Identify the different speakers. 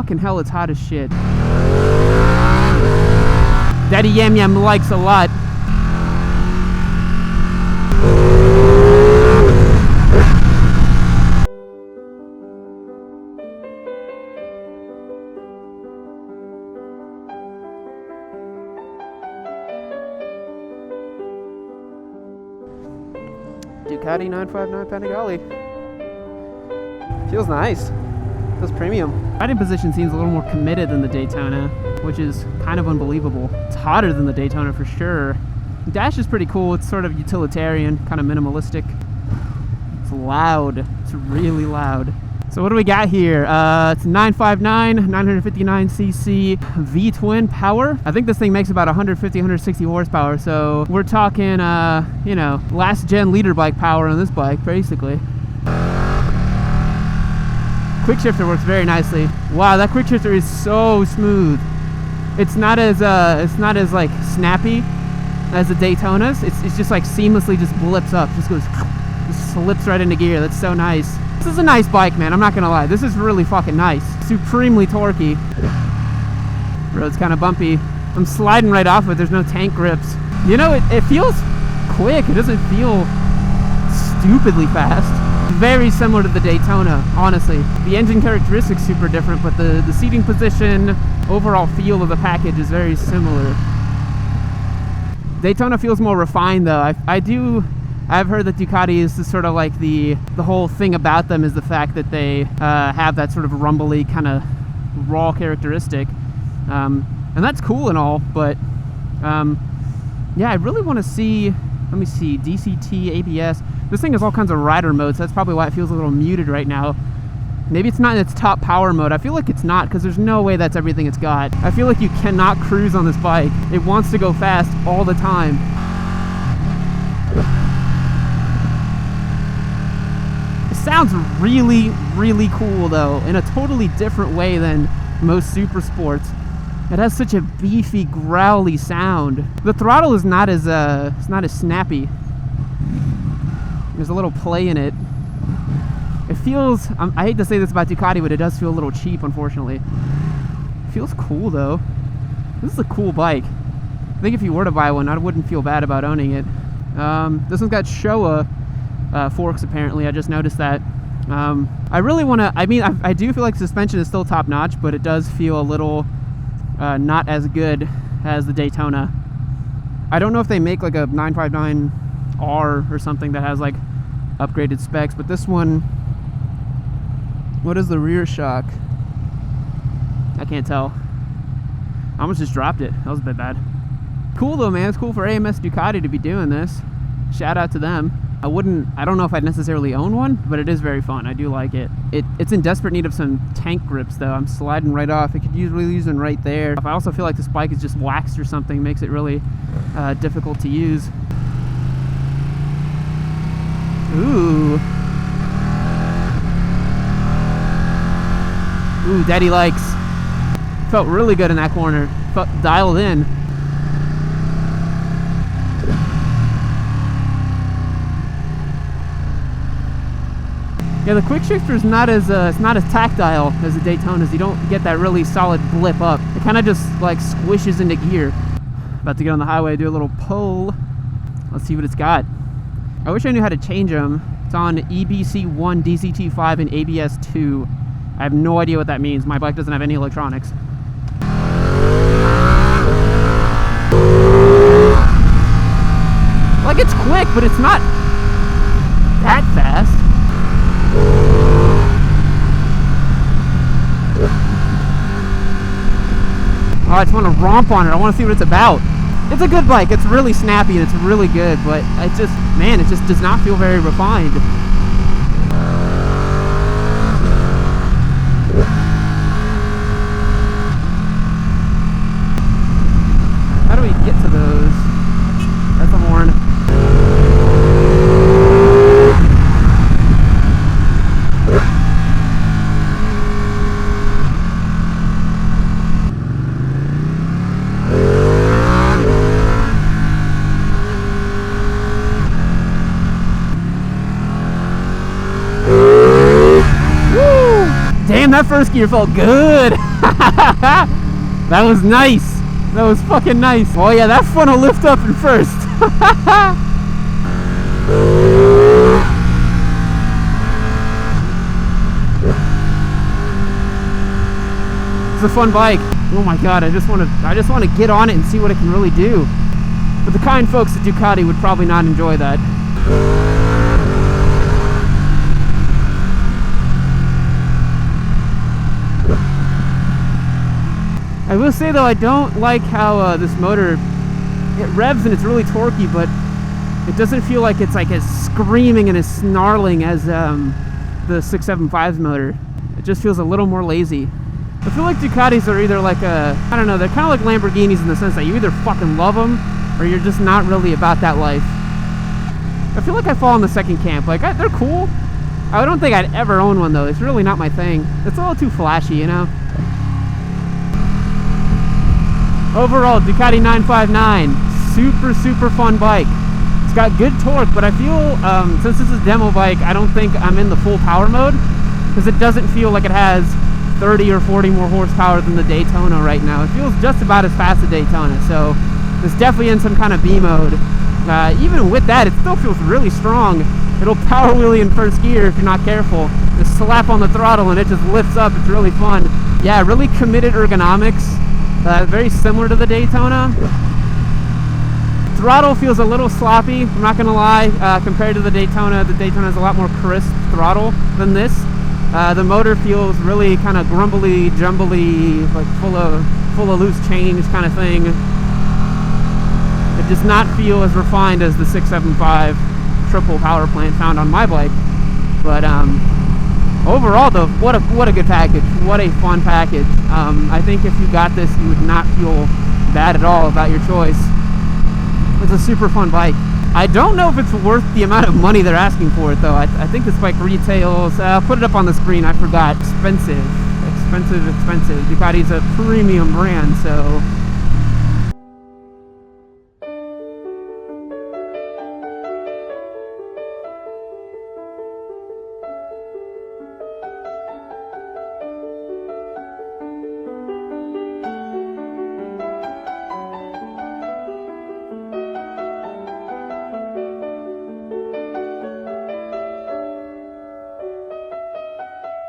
Speaker 1: Fucking hell, it's hot as shit. Daddy Yam Yam likes a lot. Ducati 959 Panigale. Feels nice. Feels premium. Riding position seems a little more committed than the Daytona, which is kind of unbelievable. It's hotter than the Daytona for sure. The dash is pretty cool. It's sort of utilitarian, kind of minimalistic. It's loud. It's really loud. So what do we got here? It's 959, 959cc V-twin power. I think this thing makes about 150, 160 horsepower. So we're talking, you know, last gen leader bike power on this bike, basically. Quickshifter works very nicely. Wow, that quickshifter is so smooth. It's not as like snappy as the Daytonas. It's just like seamlessly just blips up, just slips right into gear. That's so nice. This is a nice bike, man. I'm not gonna lie. This is really fucking nice. Supremely torquey. Road's kind of bumpy. I'm sliding right off it. There's no tank grips. You know, it feels quick. It doesn't feel stupidly fast. Very similar to the Daytona, honestly. The engine characteristics super different, but the seating position, overall feel of the package is very similar. Daytona feels more refined though. I've heard that Ducati is sort of like the whole thing about them is the fact that they have that sort of rumbly kind of raw characteristic, and that's cool and all, but yeah, I really want to see, let me see, DCT, ABS. This thing has all kinds of rider modes, so that's probably why it feels a little muted right now. Maybe it's not in its top power mode. I feel like it's not, because there's no way that's everything it's got. I feel like you cannot cruise on this bike. It wants to go fast all the time. Sounds really, really cool though, in a totally different way than most super sports. It has such a beefy, growly sound. The throttle is not as it's not as snappy. There's a little play in it. It feels, I hate to say this about Ducati, but it does feel a little cheap, unfortunately. It feels cool though. This is a cool bike. I think if you were to buy one, I wouldn't feel bad about owning it. This one's got Showa forks apparently. I just noticed that. I really want to, I mean, I do feel like suspension is still top notch, but it does feel a little not as good as the Daytona. I don't know if they make like a 959R or something that has like upgraded specs, but this one, what is the rear shock? I can't tell. I almost just dropped it. That was a bit bad. Cool though, man. It's cool for AMS Ducati to be doing this. Shout out to them. I don't know if I'd necessarily own one, but it is very fun. I do like it. It's in desperate need of some tank grips though. I'm sliding right off. I could really use one right there. I also feel like this bike is just waxed or something, makes it really difficult to use. Ooh. Ooh, daddy likes. Felt really good in that corner. Felt dialed in. Yeah, the Quickshifter is not as it's not as tactile as the Daytonas. You don't get that really solid blip up. It kind of just like squishes into gear. About to get on the highway, do a little pull. Let's see what it's got. I wish I knew how to change them. It's on EBC1, DCT5, and ABS2. I have no idea what that means. My bike doesn't have any electronics. Like, it's quick, but it's not that fast. Oh, I just want to romp on it. I want to see what it's about. It's a good bike. It's really snappy and it's really good, but it just, man, it just does not feel very refined. How do we get to those? That's a horn. Damn, that first gear felt good. That was nice. That was fucking nice. Oh yeah, that front will lift up in first. It's a fun bike. Oh my god, I just want to get on it and see what it can really do. But the kind folks at Ducati would probably not enjoy that. I will say though, I don't like how this motor, it revs and it's really torquey, but it doesn't feel like it's like as screaming and as snarling as the 675's motor. It just feels a little more lazy. I feel like Ducatis are either like I don't know, they're kind of like Lamborghinis in the sense that you either fucking love them or you're just not really about that life. I feel like I fall in the second camp. Like, they're cool. I don't think I'd ever own one though. It's really not my thing. It's a little too flashy, you know? Overall, Ducati 959, super fun bike. It's got good torque, but I feel, since this is a demo bike, I don't think I'm in the full power mode, because it doesn't feel like it has 30 or 40 more horsepower than the Daytona right now. It feels just about as fast as Daytona, so it's definitely in some kind of B mode. Even with that, it still feels really strong. It'll power wheelie in first gear if you're not careful. Just slap on the throttle and it just lifts up. It's really fun. Yeah, really committed ergonomics. Very similar to the Daytona. Throttle feels a little sloppy, I'm not gonna lie, compared to the Daytona. The Daytona has a lot more crisp throttle than this. The motor feels really kind of grumbly, jumbly, like full of loose change kind of thing. It does not feel as refined as the 675 triple power plant found on my bike. But overall though, what a good package. What a fun package. I think if you got this, you would not feel bad at all about your choice. It's a super fun bike. I don't know if it's worth the amount of money they're asking for it though. I think this bike retails, I'll put it up on the screen, I forgot. Expensive. Ducati's a premium brand, so